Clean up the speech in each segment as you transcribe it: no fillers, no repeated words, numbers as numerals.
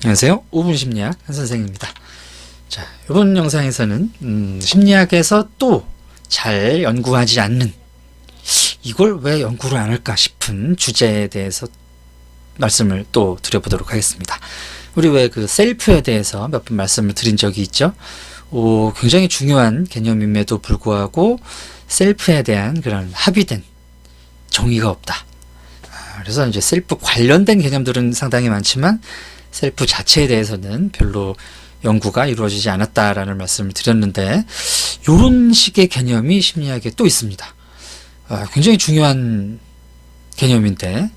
안녕하세요. 5분 심리학 한 선생입니다. 자, 이번 영상에서는 심리학에서 또 잘 연구하지 않는, 이걸 왜 연구를 안 할까 싶은 주제에 대해서 말씀을 또 드려보도록 하겠습니다. 우리 왜 그 셀프에 대해서 몇 번 말씀을 드린 적이 있죠. 굉장히 중요한 개념임에도 불구하고 셀프에 대한 그런 합의된 정의가 없다. 그래서 이제 셀프 관련된 개념들은 상당히 많지만 셀프 자체에 대해서는 별로 연구가 이루어지지 않았다라는 말씀을 드렸는데, 이런 식의 개념이 심리학에 또 있습니다. 굉장히 중요한 개념인데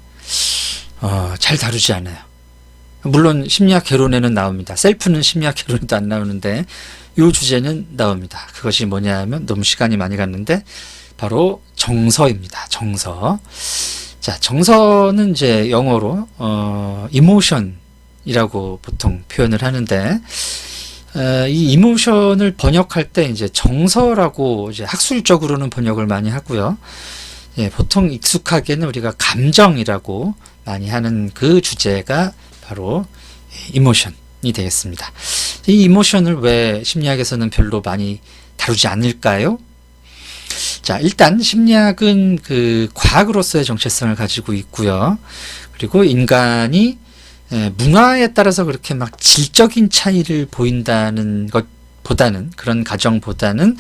잘 다루지 않아요. 물론 심리학 개론에는 나옵니다. 셀프는 심리학 개론에도 안 나오는데 이 주제는 나옵니다. 그것이 뭐냐 하면, 너무 시간이 많이 갔는데, 바로 정서입니다. 정서. 자, 정서는 이제 영어로 이모션이라고 보통 표현을 하는데, 이 이모션을 번역할 때 이제 정서라고 이제 학술적으로는 번역을 많이 하고요. 예, 보통 익숙하게는 우리가 감정이라고 많이 하는 그 주제가 바로 이모션이 되겠습니다. 이 이모션을 왜 심리학에서는 별로 많이 다루지 않을까요? 자, 일단 심리학은 그 과학으로서의 정체성을 가지고 있고요. 그리고 인간이 문화에 따라서 그렇게 막 질적인 차이를 보인다는 것보다는, 그런 가정보다는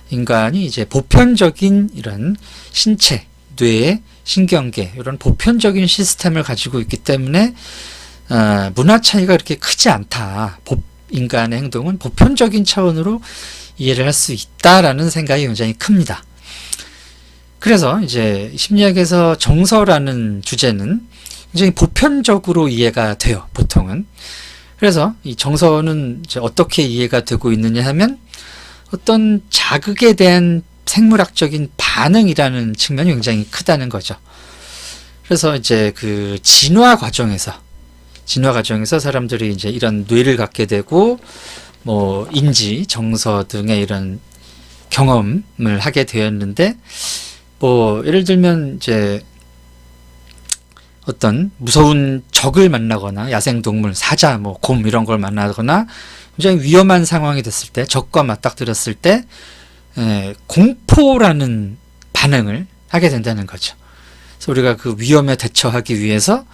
인간이 이제 보편적인 이런 신체, 뇌, 신경계, 이런 보편적인 시스템을 가지고 있기 때문에 문화 차이가 그렇게 크지 않다. 인간의 행동은 보편적인 차원으로 이해를 할 수 있다라는 생각이 굉장히 큽니다. 그래서 이제 심리학에서 정서라는 주제는 굉장히 보편적으로 이해가 돼요, 보통은. 그래서 이 정서는 이제 어떻게 이해가 되고 있느냐 하면, 어떤 자극에 대한 생물학적인 반응이라는 측면이 굉장히 크다는 거죠. 그래서 이제 그 진화 과정에서 사람들이 이제 이런 뇌를 갖게 되고, 뭐 인지, 정서 등의 이런 경험을 하게 되었는데, 뭐 예를 들면 이제 어떤 무서운 적을 만나거나, 야생동물, 사자, 뭐 곰 이런 걸 만나거나 굉장히 위험한 상황이 됐을 때, 적과 맞닥뜨렸을 때 공포라는 반응을 하게 된다는 거죠. 그래서 우리가 그 위험에 대처하기 위해서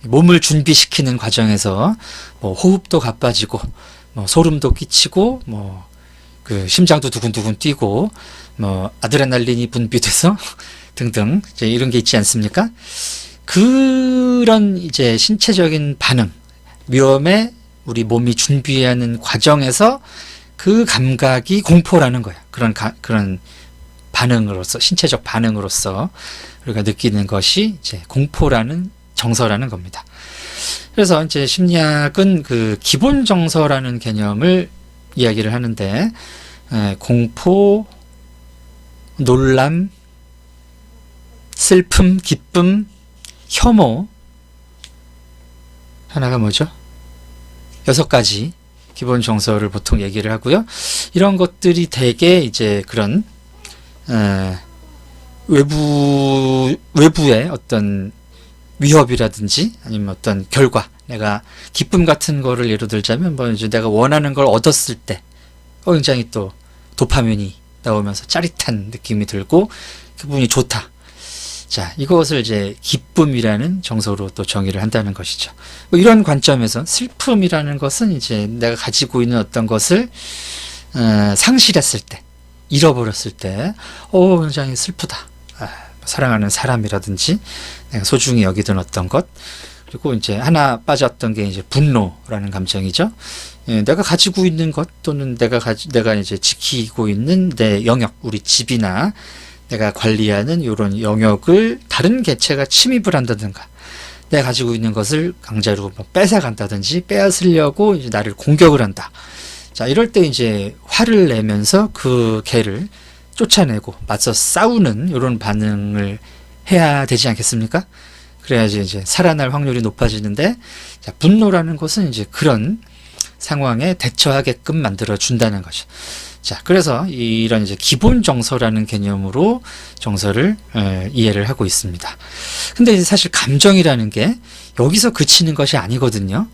몸을 준비시키는 과정에서 뭐 호흡도 가빠지고, 뭐 소름도 끼치고, 뭐 그 심장도 두근두근 뛰고, 뭐 아드레날린이 분비돼서 등등 이제 이런 게 있지 않습니까? 그런 이제 신체적인 반응, 위험에 우리 몸이 준비하는 과정에서 그 감각이 공포라는 거야. 그런 반응으로서, 신체적 반응으로서 우리가 느끼는 것이 이제 공포라는 정서라는 겁니다. 그래서 이제 심리학은 그 기본 정서라는 개념을 이야기를 하는데, 공포, 놀람, 슬픔, 기쁨, 혐오, 하나가 뭐죠? 6가지 기본 정서를 보통 얘기를 하고요. 이런 것들이 대개 이제 그런 외부의 어떤 위협이라든지 아니면 어떤 결과, 내가 기쁨 같은 거를 예로 들자면, 뭐 이제 내가 원하는 걸 얻었을 때 굉장히 또 도파민이 나오면서 짜릿한 느낌이 들고 기분이 좋다. 자, 이것을 이제 기쁨이라는 정서로 또 정의를 한다는 것이죠. 뭐 이런 관점에서 슬픔이라는 것은 이제 내가 가지고 있는 어떤 것을 상실했을 때, 잃어버렸을 때 굉장히 슬프다. 사랑하는 사람이라든지 내가 소중히 여기던 어떤 것, 그리고 이제 하나 빠졌던 게 이제 분노라는 감정이죠. 내가 가지고 있는 것, 또는 내가 이제 지키고 있는 내 영역, 우리 집이나 내가 관리하는 이런 영역을 다른 개체가 침입을 한다든가, 내가 가지고 있는 것을 강제로 뺏어간다든지 빼앗으려고 이제 나를 공격을 한다. 자, 이럴 때 이제 화를 내면서 그 개를 쫓아내고 맞서 싸우는 이런 반응을 해야 되지 않겠습니까? 그래야지 이제 살아날 확률이 높아지는데, 자, 분노라는 것은 이제 그런 상황에 대처하게끔 만들어 준다는 거죠. 자, 그래서 이런 이제 기본 정서라는 개념으로 정서를 이해를 하고 있습니다. 근데 이제 사실 감정이라는 게 여기서 그치는 것이 아니거든요.